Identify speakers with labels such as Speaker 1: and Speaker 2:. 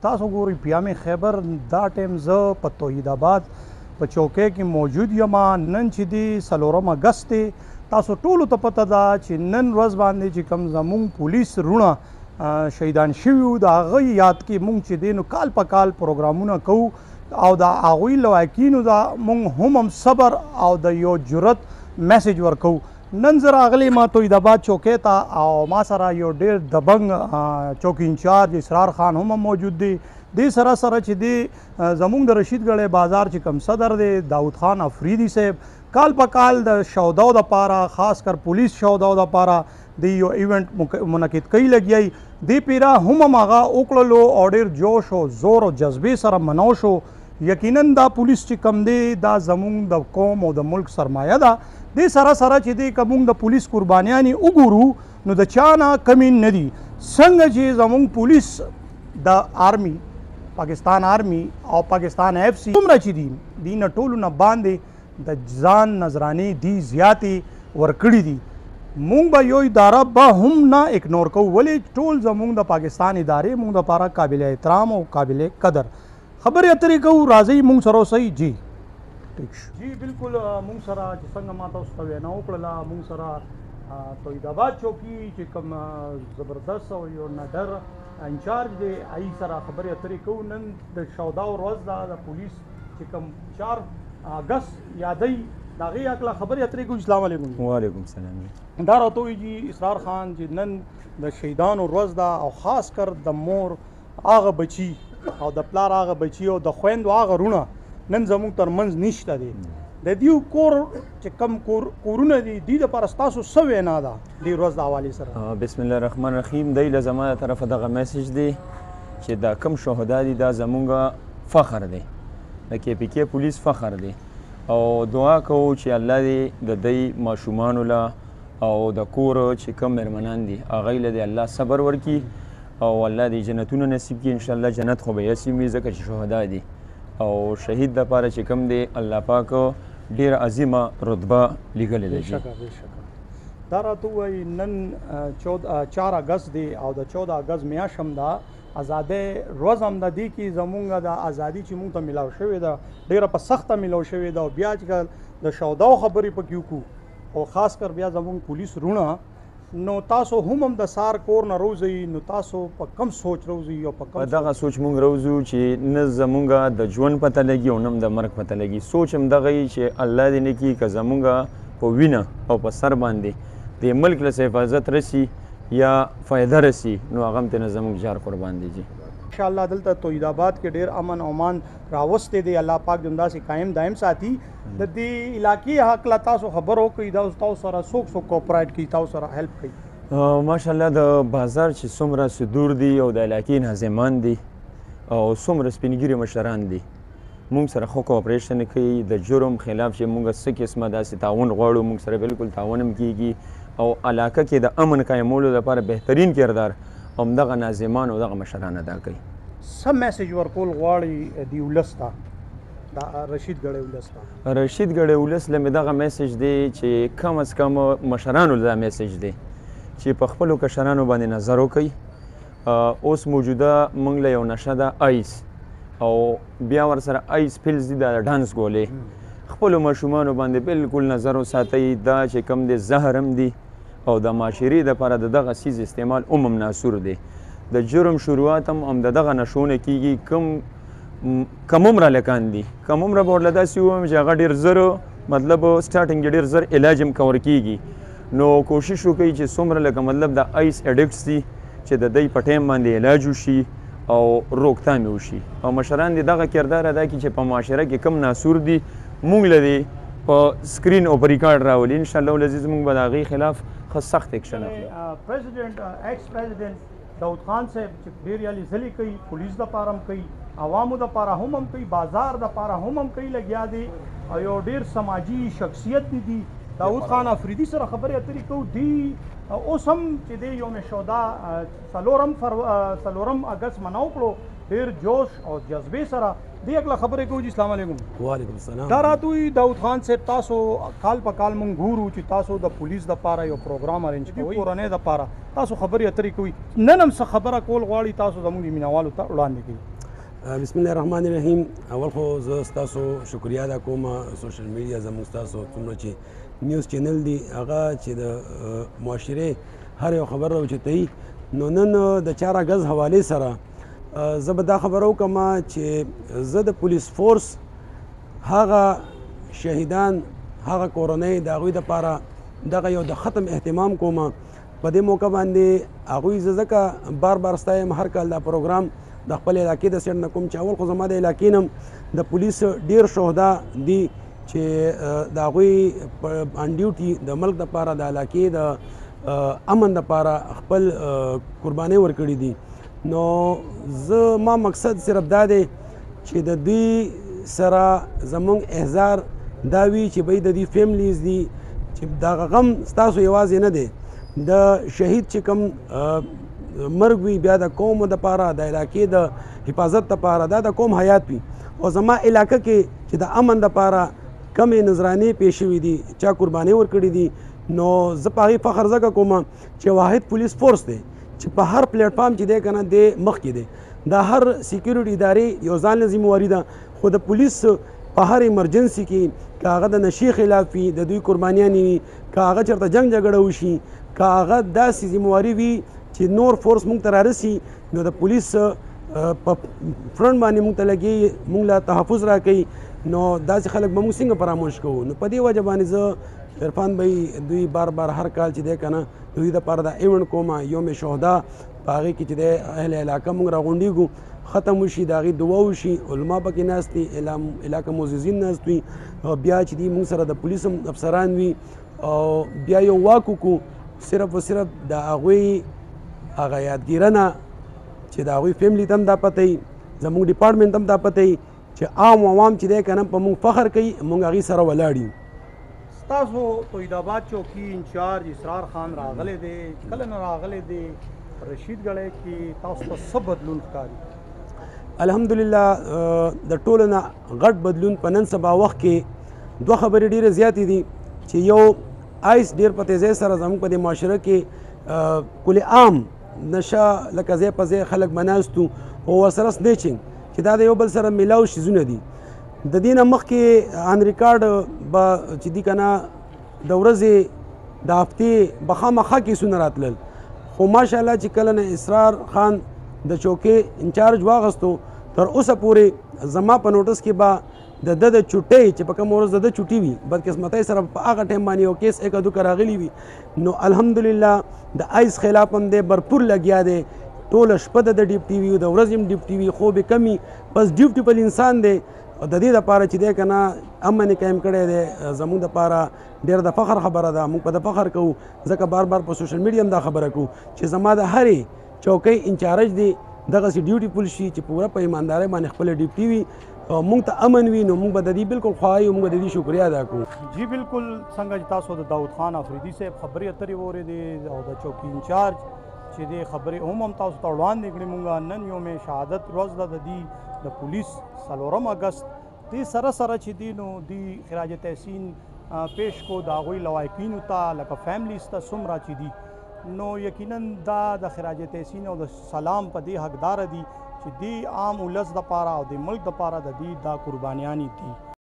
Speaker 1: تاسو ګورئ پیام خیبر دا ټیم زه په توحید آباد په چوکۍ کې موجود یم. نن چې دی 4 اګست دی، تاسو ټولو ته پته ده چې نن ورځ باندې چې کوم زموږ پولیس رونه شهیدان شوي وو، د هغه یاد کې موږ چې دی نو کال په کال پروګرامونه کوو او د هغوی لواحقینو د موږ هم صبر او د یو جرأت میسج ورکوو. نن زه راغلی ما توحید آباد چوکۍ ته او ما سره یو ډېر دبنګ چوکي انچارج اسرار خان هم موجود دی. دې سره سره چې دی زموږ د رشید ګړی بازار چې کوم صدر دی داود خان افریدي صاحب کال په کال د شوداو دپاره خاص کر پولیس شوداو دپاره د یو ایونټ منعقد کوي لګیایي. دې پیره هم هغه وکړلو او ډېر جوش او زور او جذبې سره منو شو. یقینا دا پولیس چې کوم دی دا زموږ د قوم او د ملک سرمایه ده. دې سره سره چې دی که موږ د پولیس قربانیانې وګورو نو د چا نه کمی نه دي. څنګه چې زموږ پولیس د آرمی پاکستان آرمی او پاکستان ایف سی څومره چې دي دي نه ټولو نه باندې د ځان نظرانې دي زیاتې ورکړي دي. موږ به یو اداره به هم نه اګنور کوو، ولې ټول زموږ د پاکستان ادارې موږ دپاره قابل احترام او قابل قدر. خبرې اترې کوو، راځئ موږ سره اوسئ. جی ٹھیک شو. جی بالکل موږ سره چې څنګه ما تاسو ته وینا وکړله، موږ سره توحید آباد چوکي چې کوم زبردست او یو نډر انچارج دی هغې سره خبرې اترې کوو. نن د شوداو ورځ ده، د پولیس چې کوم 4 اګست یادوي د هغې هکله خبرې اترې کوو. اسلام علیکم.
Speaker 2: وعلیکم السلام.
Speaker 1: دا راته وایي جي اسرار خان چې نن د شهیدانو ورځ ده او خاص کر د مور هغه بچي او د پلار هغه بچي او د خویندو هغه رونه نن زموږ ترمنځ نشته دی. د دیو کور چې کم کورونه دي دې دپاره ستاسو څه وینا ده دې ورځ د حوالې سره؟
Speaker 2: بسم الله الرحمن الرحیم. دی له زما د طرفه دغه میسج دی چې دا کم شهدا دي دا زمونږ فخر دی، د کې پی کې پولیس فخر دی او دعا کوو چې الله دې د دی ماشومانو له او د کور چې کم مېرمنان دي هغوی له دې الله صبر ورکړي او الله دې جنتونه نصیب کړي. انشاءالله جنت خو به یسیم وي ځکه چې شهدا دي او شهید دپاره چې کوم دی الله پاک ډېره عظیمه رتبه لیکلې ده.
Speaker 1: بېشکه دا راته ووایي نن 4 اګست دی او د 14 اګست میاشت هم ده، ازادۍ ورځ هم ده. دې کې زموږ د ازادي چې موږ ته میلاو شوې ده ډېره په سخته میلاو شوې ده او بیا چې د شوداو خبرې پکې وکړو او خاص کر بیا زموږ پولیس رونه نو تاسو هم د سار کور نه روزئ، نو تاسو په کم سوچ روزئ او په کم
Speaker 2: دغه سوچ مونږ روزو چې نه زمونږ د ژوند پته لګي او نه هم د مرګ پته لګي. سوچ هم دغه یي چې الله دې نه کړي که زمونږ په وینه او په سر باندې د ملک له حفاظت رسي یا فایده رسي نو هغه هم ترې زموږ جار قربان دی. جی
Speaker 1: انشاءالله دلته توحید آباد کې ډېر امن او امان راوستی دی. الله پاک دې همداسې قایم دایم ساتي. د دې علاقې هکله تاسو خبر وکړئ دا تاسو سره څوک څوک کوپرایټ کوي، تاسو سره هیلپ کوي؟
Speaker 2: ماشاءالله د بازار چې څومره صدور دي او د علاقې ناظمان دي او څومره سپینګیري مشران دي موږ سره ښه کوپریشن کوي. د جرم خلاف چې موږ څه قسمه داسې تعاون غواړو موږ سره بالکل تعاون هم کیږي او علاقه کې د امن قایمولو لپاره بهترین کردار همدغه ناظمان او دغه مشران ادا کوي.
Speaker 1: څه میسج ورکول غواړئ دې ولس ته د رشید ګړی ولس ته؟
Speaker 2: رشید ګړی ولس له مې دغه میسج دی چې کم از کم مشرانو له دا میسج دی چې په خپلو کشرانو باندې نظر وکړئ. اوس موجوده موږ له یو نشه ده آیس او بیا ورسره آیس پیلز دي د ډانس ګولې، خپلو ماشومانو باندې بالکل نظر وساتئ. دا چې کم دی زهر هم دي او د معاشرې دپاره د دغه څیز استعمال هم ناسور دی. د جرم شروعات هم د دغه نشونه کیږي. کم عمره لکان دي، کم عمره به ورله داسې ووایم چې هغه ډېر زر مطلب سټارټنګ ډېر زر علاج هم کور کیږي. نو کوشش وکړئ چې څومره لکه مطلب د آیس اډکټس دي چې د دوی په ټایم باندې علاج وشي او روکتام یې وشي او مشران دې دغه کردار ادا کړي چې په معاشره کې کم ناسور دي موږ له دې په سکرین او په ریکارډ راولي. انشاءالله العزیز موږ به د هغې خلاف ښه سخت ایکشن اخلو.
Speaker 1: پریزیډنټ ایکس پریزیډنټ داود خان صاحب چې ډېر یالې ځلې کوي، پولیس دپاره هم کوي، عوامو دپاره هم کوي، بازار دپاره هم کوي لګیا دي او یو ډېر سماجي شخصیت دي. داود خان افریدي سره خبرې اترې کوو. دی اوس هم چې دی یوم شهدا 4 اګست مناو کړو ډېر جوش او جذبې سره دې اکله خبرې کوو چې اسلام علیکم.
Speaker 3: وعلیکم السلام.
Speaker 1: دا راتوي داود خان صاحب تاسو کال په کال مونږ ګورو چې تاسو د پولیس دپاره یو پروګرام ارینج کوئ کورنۍ دپاره تاسو خبرې اترې کوئ نن هم څه خبره کول غواړي تاسو زموږ د مینوالو ته وړاندې کوي.
Speaker 3: بسم الله الرحمن الرحیم. اول خو زه ستاسو شکریا ادا کوم سوشل میډیا زموږ ستاسو څومره چې نیوز چینل دی هغه چې د معاشرې هر یو خبر راوچتوي نو نن د 4 اګست حوالې سره زه به دا خبره وکړم چې زه د پولیس فورس هغه شهیدان هغه کورنۍ د هغوی دپاره دغه یو د ختم اهتمام کوم په دې موقع باندې هغوی زه ځکه بار بار ستایم هر کال دا پروګرام د خپل علاقې د سیټ نه کوم چې اول خو زما د علاقې نه د پولیس ډیر شهدا دي چې د هغوی آن ډیوټي د ملک دپاره د علاقې د امن دپاره خپل قربانۍ ورکړي دي. نو زه ما مقصد صرف دا دی چې د دوی سره زمونږ احضار دا وي چې بی د دوی فیملیز دي چې دغه غم ستاسو یوازې نه دی د شهید چې کوم مرګ وي بیا د قوم دپاره د علاقې د حفاظت دپاره دا د قوم حیات وي او زما علاقه کې چې د امن دپاره کمې نظرانې پیښ شوي دي چا قربانۍ ورکړي دي نو زه په هغې فخر ځکه کوم چې واحد پولیس فورس دی چې په هر پلیټ فارم چې دی که نه دی مخکې دی د هر سیکیورټي ادارې یو ځان له ذمواري ده خو د پولیس په هر ایمرجنسي کې که هغه د نشي خلاف وي د دوی قربانیانې وي که هغه چېرته جنګ جګړه وشي که هغه داسې ذمواري وي چې نور فورس مونږ ته رارسي نو د پولیس په فرنټ باندې مونږ ته لګي مونږ له تحفظ راکوي نو داسې خلک به مونږ څنګه فراموش کوو. نو په دې وجه باندې زه عرفان بھائی دوی بار بار هر کال چې دی که نه دوی دپاره دا ایونټ کوم یوم شهدا په هغې کې چې دی اهل علاقه مونږ راغونډېږو ختم وشي د هغې دعا وشي علما پکې ناست دي علاقه معززین ناست وي بیا چې دی مونږ سره د پولیس افسران وي او بیا یو واک وکړو صرف و صرف د هغوی هغه یادګیرنه چې د هغوی فیملی ته هم دا پته وي زموږ ډپارټمنټ هم دا پته وي چې عام عوام چې دی که نه په موږ فخر کوي موږ هغې سره ولاړ یو.
Speaker 1: ستاسو توحیدآباد چوکي انچارج اسرار خان راغلی دی کله نه راغلی دی رشید ګړی کې تاسو ته څه بدلون ښکاري؟
Speaker 3: الحمدلله د ټولو نه غټ بدلون په نن سبا وخت کې 2 خبرې ډېرې زیاتې دي چې یو آیس ډېر په تیزۍ سره زموږ په دې معاشره کې کل عام نشه لکه ځای په ځای خلک به ناست وو او ورسره سنیچنګ چې دا د یو بل سره میلاو شیزونه دي د دې نه مخکې آن ریکارډ به چې دي که نه د ورځې د هفتې به خامخا کیسونه راتلل خو ماشاءالله چې کله نه اسرار خان د چوکۍ انچارج واغستو تر اوسه پورې زما په نوټس کې به د د چوټۍ چې په کوم ورځ د چوټي وي بدقسمتۍ سره په هغه ټایم باندې یو کیس ایک دوکه راغلی وي نو الحمدلله د آیس خلاف هم دی برپور لګیا دی ټوله شپه د ډیپټي وي د ورځې هم ډیپټي وي خوب یې کمي بس ډیوټي بل انسان دی د دې دپاره چې دی که نه امن یې قایم کړی دی زموږ دپاره ډېر د فخر خبره ده موږ په د فخر کوو ځکه بار بار په سوشل میډیا هم دا خبره کوو چې زما د هرې چوکۍ انچارج دی دغسې ډیوټي پول شي چې پوره په ایماندارۍ باندې خپله ډیپټي وي مونږ ته امن وي نو مونږ به د دې بالکل خواهی مونږ به د دې شکریا ادا کوو.
Speaker 1: جی بالکل څنګه چې تاسو د داود خان افریدي صاحب خبرې اترې واورېدې او د چوکي انچارج چې دې خبرې هم تاسو ته وړاندې کړې مونږ نن یوم شهادت ورځ ده د دې د پولیس 4 اګست دې سره سره چې دی نو دی خراج تحسین پیش کو د هغوی لوایقینو ته لکه فیملیز ته څومره چې دي نو یقینا دا د خراج تحسین او د سلام په دې حقدار دي چې دی عام ولس دپاره او د ملک دپاره د دې دا قربانیانې دي.